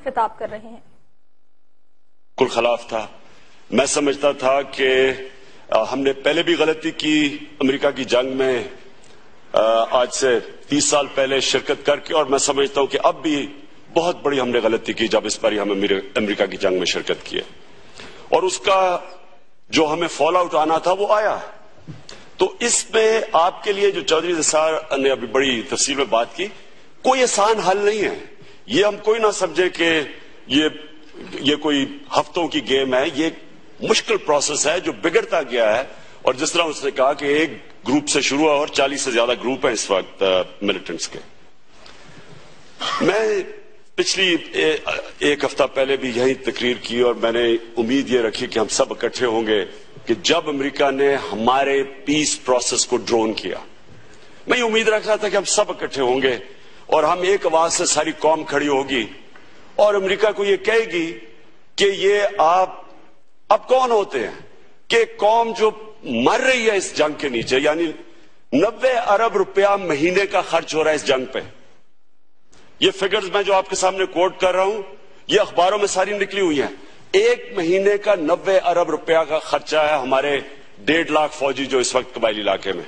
خطاب کر رہے ہیں۔ کل خلاف تھا۔ میں سمجھتا تھا کہ ہم نے پہلے بھی غلطی کی امریکہ کی جنگ میں آج سے 30 سال پہلے شرکت کر کے، اور میں سمجھتا ہوں کہ اب بھی بہت بڑی ہم نے غلطی کی جب اس بار ہم امریکہ کی جنگ میں شرکت کی، اور اس کا جو ہمیں فال آؤٹ آنا تھا وہ آیا۔ تو اس میں آپ کے لیے جو چودھری نثار نے ابھی بڑی تفصیل میں بات کی، کوئی آسان حل نہیں ہے۔ یہ ہم کوئی نہ سمجھے کہ یہ کوئی ہفتوں کی گیم ہے، یہ مشکل پروسیس ہے جو بگڑتا گیا ہے، اور جس طرح اس نے کہا کہ ایک گروپ سے شروع ہوا اور 40 سے زیادہ گروپ ہیں اس وقت ملیٹنٹس کے۔ میں پچھلی ایک ہفتہ پہلے بھی یہی تقریر کی، اور میں نے امید یہ رکھی کہ ہم سب اکٹھے ہوں گے کہ جب امریکہ نے ہمارے پیس پروسیس کو ڈرون کیا، میں یہ امید رکھ رہا تھا کہ ہم سب اکٹھے ہوں گے اور ہم ایک آواز سے ساری قوم کھڑی ہوگی اور امریکہ کو یہ کہے گی کہ یہ آپ اب کون ہوتے ہیں کہ قوم جو مر رہی ہے اس جنگ کے نیچے، یعنی 90 ارب روپیہ مہینے کا خرچ ہو رہا ہے اس جنگ پہ۔ یہ فگرز میں جو آپ کے سامنے کوٹ کر رہا ہوں یہ اخباروں میں ساری نکلی ہوئی ہیں۔ ایک مہینے کا 90 ارب روپیہ کا خرچہ ہے ہمارے 1.5 لاکھ فوجی جو اس وقت قبائلی علاقے میں۔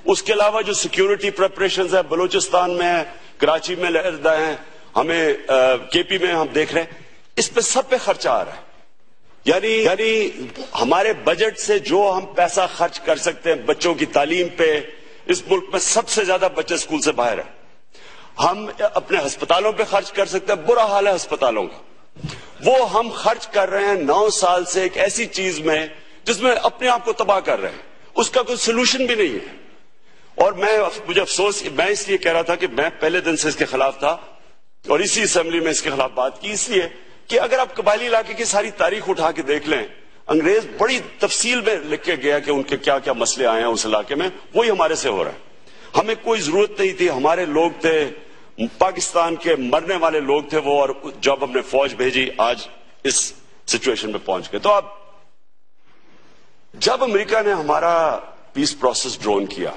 اس کے علاوہ جو سیکیورٹی پریپریشنز ہے بلوچستان میں ہے، کراچی میں لہردہ ہیں، ہمیں کے پی میں ہم دیکھ رہے ہیں، اس پہ سب پہ خرچہ آ رہا ہے۔ یعنی ہمارے بجٹ سے جو ہم پیسہ خرچ کر سکتے ہیں بچوں کی تعلیم پہ، اس ملک میں سب سے زیادہ بچے اسکول سے باہر ہیں۔ ہم اپنے ہسپتالوں پہ خرچ کر سکتے ہیں، برا حال ہے ہسپتالوں کا، وہ ہم خرچ کر رہے ہیں 9 سال سے ایک ایسی چیز میں جس میں اپنے آپ کو تباہ کر رہے ہیں، اس کا کوئی سلوشن بھی نہیں ہے۔ اور مجھے افسوس، میں اس لیے کہہ رہا تھا کہ میں پہلے دن سے اس کے خلاف تھا اور اسی اسمبلی میں اس کے خلاف بات کی، اس لیے کہ اگر آپ قبائلی علاقے کی ساری تاریخ اٹھا کے دیکھ لیں، انگریز بڑی تفصیل میں لکھ کے گیا کہ ان کے کیا کیا مسئلے آئے ہیں اس علاقے میں، وہی ہمارے سے ہو رہا ہے۔ ہمیں کوئی ضرورت نہیں تھی، ہمارے لوگ تھے، پاکستان کے مرنے والے لوگ تھے وہ، اور جب ہم نے فوج بھیجی آج اس سچویشن میں پہنچ گئے۔ تو اب جب امریکہ نے ہمارا پیس پروسیس ڈرون کیا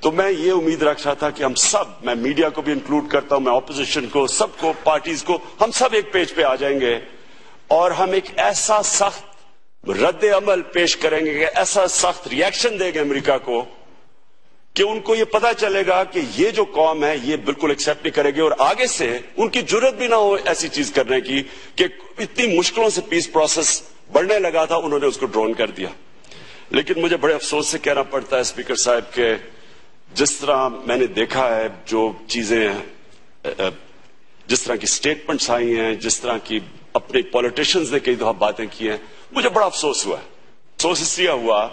تو میں یہ امید رکھ رہا تھا کہ ہم سب، میں میڈیا کو بھی انکلوڈ کرتا ہوں، میں اپوزیشن کو، سب کو، پارٹیز کو، ہم سب ایک پیج پہ آ جائیں گے اور ہم ایک ایسا سخت رد عمل پیش کریں گے، ایسا سخت ریاکشن دیں گے امریکہ کو کہ ان کو یہ پتا چلے گا کہ یہ جو قوم ہے یہ بالکل ایکسیپٹ نہیں کرے گی، اور آگے سے ان کی جرت بھی نہ ہو ایسی چیز کرنے کی کہ اتنی مشکلوں سے پیس پروسیس بڑھنے لگا تھا، انہوں نے اس کو ڈرون کر دیا۔ لیکن مجھے بڑے افسوس سے کہنا پڑتا ہے اسپیکر صاحب کہ جس طرح میں نے دیکھا ہے، جو چیزیں جس طرح کی سٹیٹمنٹس آئی ہیں، جس طرح کی اپنے پولیٹیشنز نے کئی دفعہ باتیں کی ہیں، مجھے بڑا افسوس ہوا ہے۔ افسوس اس لیے ہوا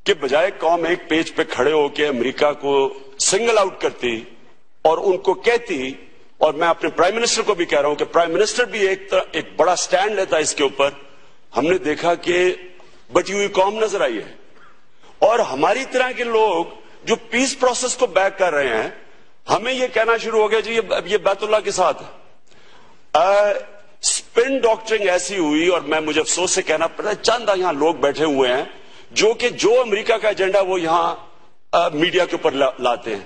کہ بجائے قوم ایک پیج پہ کھڑے ہو کے امریکہ کو سنگل آؤٹ کرتی اور ان کو کہتی، اور میں اپنے پرائم منسٹر کو بھی کہہ رہا ہوں کہ پرائم منسٹر بھی ایک بڑا سٹینڈ لیتا اس کے اوپر، ہم نے دیکھا کہ بٹی ہوئی قوم نظر آئی ہے۔ اور ہماری طرح کے لوگ جو پیس پروسیس کو بیک کر رہے ہیں، ہمیں یہ کہنا شروع ہو گیا جی یہ بیت اللہ کے ساتھ ہے۔ سپن ڈاکٹرنگ ایسی ہوئی، اور مجھے افسوس سے کہنا پڑتا ہے چند یہاں لوگ بیٹھے ہوئے ہیں جو امریکہ کا ایجنڈا وہ یہاں میڈیا کے اوپر لاتے ہیں۔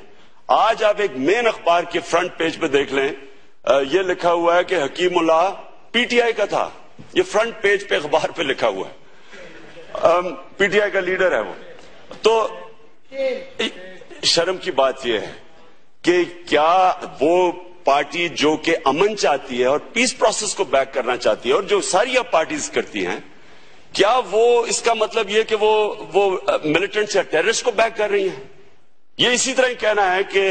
آج آپ ایک مین اخبار کے فرنٹ پیج پہ دیکھ لیں، یہ لکھا ہوا ہے کہ حکیم اللہ پی ٹی آئی کا تھا، یہ فرنٹ پیج پہ اخبار پہ لکھا ہوا ہے، پی ٹی آئی کا لیڈر ہے وہ۔ تو شرم کی بات یہ ہے کہ کیا وہ پارٹی جو کہ امن چاہتی ہے اور پیس پروسیس کو بیک کرنا چاہتی ہے، اور جو ساری اب پارٹیز کرتی ہیں، کیا وہ اس کا مطلب یہ کہ وہ ملیٹنٹس یا ٹیررسٹ کو بیک کر رہی ہیں؟ یہ اسی طرح ہی کہنا ہے کہ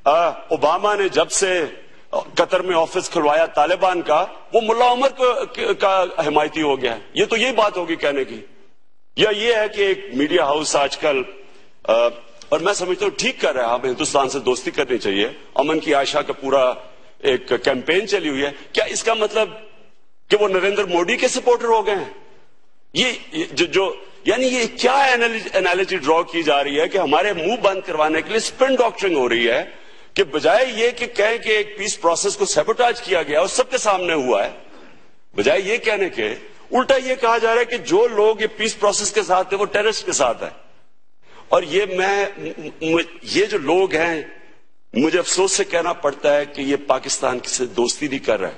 اوباما نے جب سے قطر میں آفس کھلوایا طالبان کا، وہ ملا عمر کا حمایتی ہو گیا ہے۔ یہ تو یہی بات ہوگی کہنے کی، یا یہ ہے کہ ایک میڈیا ہاؤس آج کل، اور میں سمجھتا ہوں ٹھیک کر رہا ہے، ہمیں ہندوستان سے دوستی کرنی چاہیے، امن کی آشا کا پورا ایک کیمپین چلی ہوئی ہے، کیا اس کا مطلب کہ وہ نریندر مودی کے سپورٹر ہو گئے ہیں؟ یعنی یہ کیا انالوجی ڈرا کی جا رہی ہے کہ ہمارے منہ بند کروانے کے لیے سپن ڈاکٹرنگ ہو رہی ہے، کہ بجائے یہ کہ کہیں کہ ایک پیس پروسیس کو سیبوٹاج کیا گیا اور سب کے سامنے ہوا ہے، بجائے یہ کہنے کے الٹا یہ کہا جا رہا ہے کہ جو لوگ یہ پیس پروسیس کے ساتھ ہیں وہ ٹیررسٹ کے ساتھ ہیں۔ اور یہ جو لوگ ہیں، مجھے افسوس سے کہنا پڑتا ہے کہ یہ پاکستان سے دوستی نہیں کر رہا ہے،